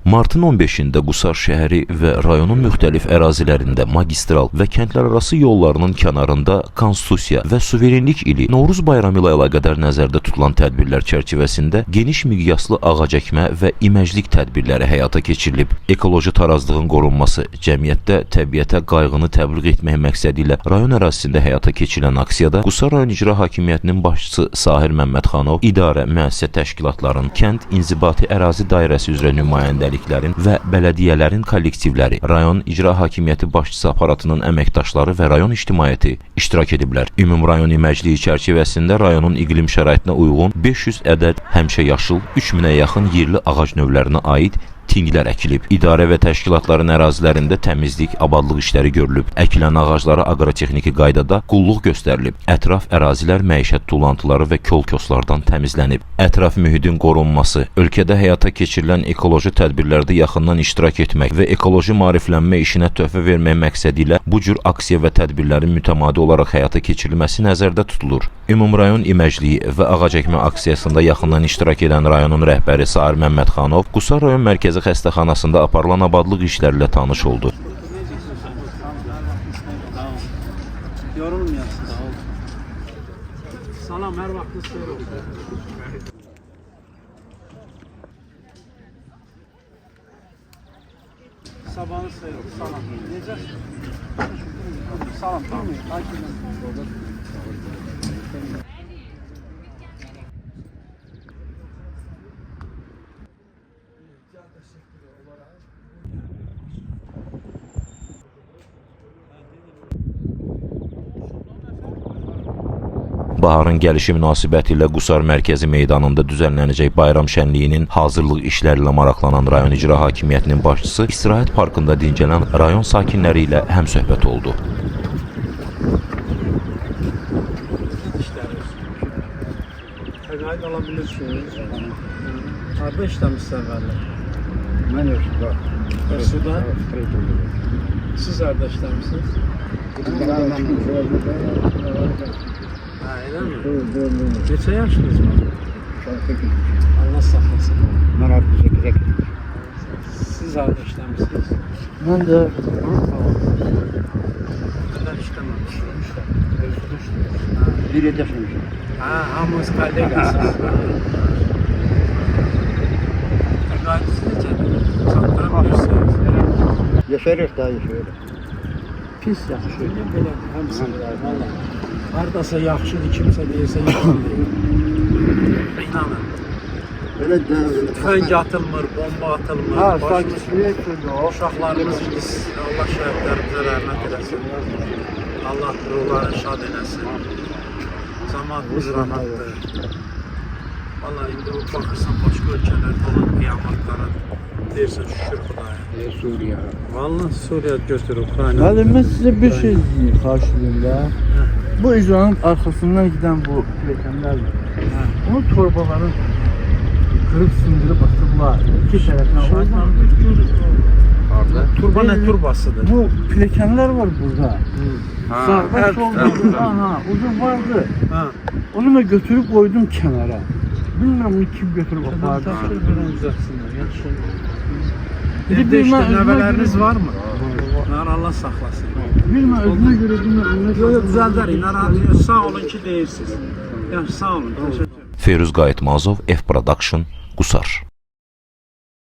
Martın 15-də Qusar şəhəri və rayonun müxtəlif ərazilərində magistral və kəndlərarası yollarının kənarında Konstitusiya və Suverenlik ili Novruz bayramı ilə əlaqədar nəzərdə tutulan tədbirlər çərçivəsində geniş miqyaslı ağac əkmə və iməclik tədbirləri həyata keçirilib. Ekoloji tarazlığın qorunması, cəmiyyətdə təbiətə qayğını təbliğ etmək məqsədi ilə rayon ərazisində həyata keçirilən aksiyada Qusar rayon icra hakimiyyətinin başçısı Sahir Məmmədxanov, idarə, müəssisə təşkilatların, kənd inzibati ərazi dairəsi üzrə nümayəndəlik və bələdiyyələrin kollektivləri, rayon icra hakimiyyəti başçısı aparatının əməkdaşları və rayon ictimaiyyəti iştirak ediblər. Ümumrayon iməcliyi çərçivəsində rayonun iqlim şəraitinə uyğun 500 ədəd həmişəyaşıl, 3000-ə yaxın yerli ağac növlərinə aid tinglər əkilib. İdarə və təşkilatların ərazilərində təmizlik, abadlıq işləri görülüb. Əkilən ağaclara aqrotexniki qaydada qulluq göstərilib. Ətraf ərazilər məişət tullantıları və kol-koslardan təmizlənib. Ətraf mühitin qorunması, ölkədə həyata keçirilən ekoloji tədbirlərdə yaxından iştirak etmək və ekoloji maariflənmə işinə töhfə vermək məqsədi ilə bu cür aksiya və tədbirlərin mütəmadi olaraq həyata keçirilməsi nəzərdə tutulur. Ümumrayon iməcliyi və ağac əkmə aksiyasında yaxından iştirak edən rayonun rəhbəri Sahir Məmmədxanov Qusar rayon mərkəzi xəstəxanasında aparılan abadlıq işləri ilə tanış oldu. Yorulmayasın. Salam, hər vaxtınız xeyir olsun. Sabahınız xeyir olsun. Salam. Necəsiniz? Salam, tamam. Baharın gəlişi münasibəti ilə Qusar mərkəzi meydanında düzənlənəcək bayram şənliyinin hazırlıq işləri ilə maraqlanan rayon icra hakimiyyətinin başçısı istirahət parkında dincələn rayon sakinləri ilə həmsöhbət oldu. Təqaüd alabilirsiniz. Harada işləmişsən əvvəllər? Mən Özsuda. Özsuda? Siz harada işləmişsiniz? Ha, elə mi? Neçə yaşınız var? Allah saxlasın. Mən 68'e gittim. Siz harada işləmişsiniz? Mən də Nələr işləməmişsiniz? Özsuda işlədim. Bir yerde yaşamışım. Ha, hamınız kollegasınız. Təqaüdünüz necədir? Çatdırabilirsiniz. Yaşarıq daha yaşayırıq. Pis yaxşı, belə hamısı belə, valla. Haradasa yaxşıdır, kimsə deyirsə yaxşıdır. İnanın. Öyle de Tüfəng atılmır, bomba atılmır. Ha, Başımız, sakitliğe çözdü. uşaqlarımız biz, Allah şəhidlərimizə rəhmət eləsin. Allah ruhları şad eləsin. Zamanımız rahatdır. Valla indi baxırsan başqa ölkələrdə olan qiyamətlərə deyirsən şükür Xudaya. Suriye. Valla Suriya götür, Ukrayna. Halim, ben size bir şey diyeyim karşılığında. Bu icranın arkasından giden bu plekenler var. Onu torbaların kırıp sindiri bastılar. İki tarafına. Turba ne turbasıdır? Bu plekenler var burada. Sağda her solda burada. Uzun vardı. Ha. Onu ben götürüp koydum kenara. Bilmiyorum onu kim götürüp apardı. Buradan düzeltsinler. Yaxşı. Bir de Evde işte bilmem, nəvələriniz var mı? Var. Allah saxlasın. Bilmem özüne göre bilmem. Yok düzəldər, narahat yox. Sağ olun ki deyirsiniz. Yaxşı, sağ olun. Təşəkkür. Feyruz Qayıtmazov, F Production, Qusar.